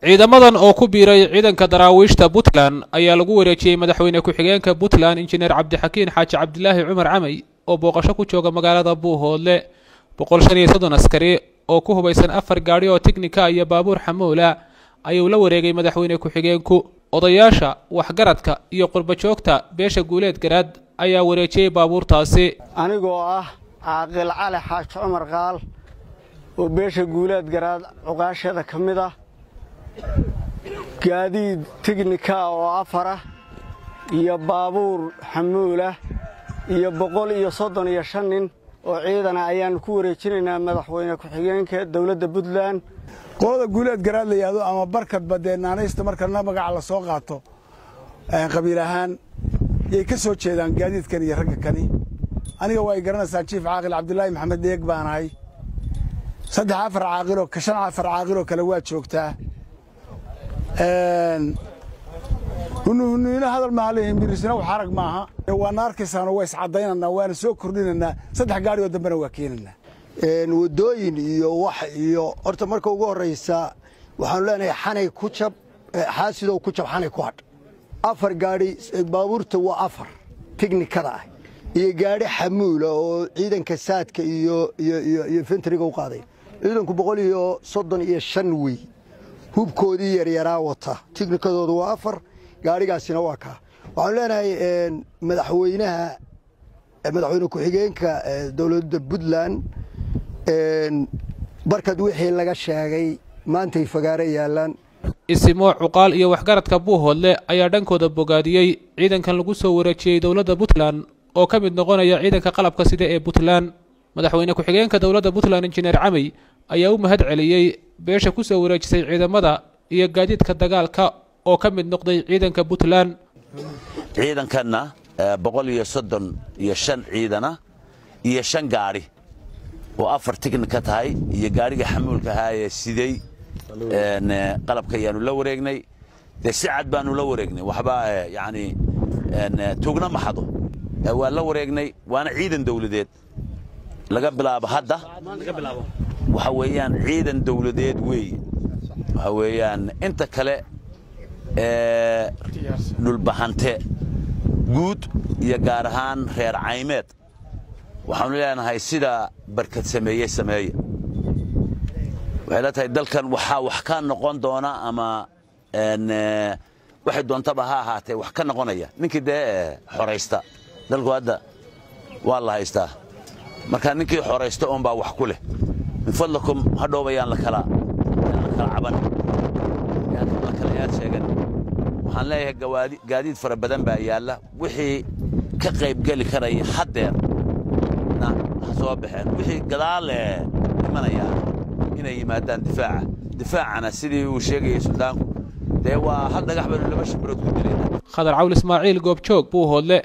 ciidamadan oo ku biiray ciidanka daraawiishta Puntland ayaa lagu wareejiyay madaxweyne ku-xigeenka Puntland Engineer Cabdixakiin Xaaji Cabdilaahi Cumar Camay oo booqasho ku jooga magaalada Buuhoodle 135 askari oo ku hubaysan 4 gaari oo tiknika iyo baabuur xamuula ayuu la wareegay madaxweyne ku-xigeenku. odayaasha waxgaradka iyo qurba joogta beesha guuleed garaad ayaa wareejiyay baabuurtaasi. anigoo caaqil Cali Xaaji Cumar Qaal oo beesha guuleed garaad cuqaashada kamid ah gaadiid tiknika oo 4 iyo baabuur xamuula iyo 135 nin oo ciidana ayaan ku wareejinaynaa madaxweyne ku-xigeenka dawladda Puntland. qolada guuleed garaad la yiraahdo ama barkad badeenaanaysta marka magaca la soo qaato qabiil ahaan ay ka soo jeedaan gaadiidkan iyo ragga kani. aniga way garanaysaa Chief Caaqil Cabdilaahi Maxamed Deeg baan ahay. 3-4 caaqil oo ka 5 caaqil oo kale waa joogtaa. ونحن هذا المحل بيرسنا وحرق معها وناركسان ويس عضينا وانا سو كردينا 3 gaari oo dambana waa keenana wadooyin iyo wax iyo horta marka ugu horeysa waxaan leenahay xanay ku jab xaasido ku jab xanay ku hadh 4 gaari baabuurta waa 4 tiknikada ah iyo gaari xamuul oo ciidanka saadka iyo infantryga u qaaday ciidanku 135 way hubkoodii yaryara wata tiknikadoodu waa 4 gaarigaasina waa ka waxaan leenahay madaxweyne ku-xigeenka dawladda Puntland barkad wixii laga sheegay maanta fagaare yaalan isimo cuqaal iyo waxgaradka Buuhoodle ayaa dhankooda bogaadiyay ciidankan lagu soo wareejiyay dawladda Puntland oo ka mid noqonaya ciidanka qalabka sida ee Puntland. madaxweyne ku-xigeenka dawladda Puntland Engineer Camay ayaa u mahad celiyay beesha ku soo wareejisay ciidamada iyo gaadiidka dagaalka oo ka mid noqday ciidanka Puntland. ciidankanna 135 ciidana iyo 5 gaari oo 4 tiknika tahay iyo gaariga xamuulka ahaa siday qalabka yaanu la wareegnay si cad baanu la wareegnay waxba yaani tugna maxado waa la wareegnay waana ciidan dawladeed laga bilaabo hadda waxa weeyaan ciidan dawladeed waxa weeyaan inta kale dhulbahante guud iyo gaar ahaan reer Caymeed waxaan leenahay sida barkad sameeyay waxay la tahay dalkan waxa wax ka noqon doona ama waxay doontaba ha ahaatee wax ka noqonaya ninkii xoreysta dalku hadda waa la haystaa marka ninkii xoreysta oo baa wax ku leh min fadlakum hadhoobayaan la kala caban la kala yaad sheegan waxaan leeyahay gaadiid fara badan baa yaala wixii ka qayb gali karay hadeer na soo baxeen wixii gadaal imanaya inay yimaadaan difaacana sidii uu sheegay Suudaanku waa hal dhagax baan laba shibrood ku dilayna. Khadar Cawl Ismaaciil Goobjoog Buuhoodle.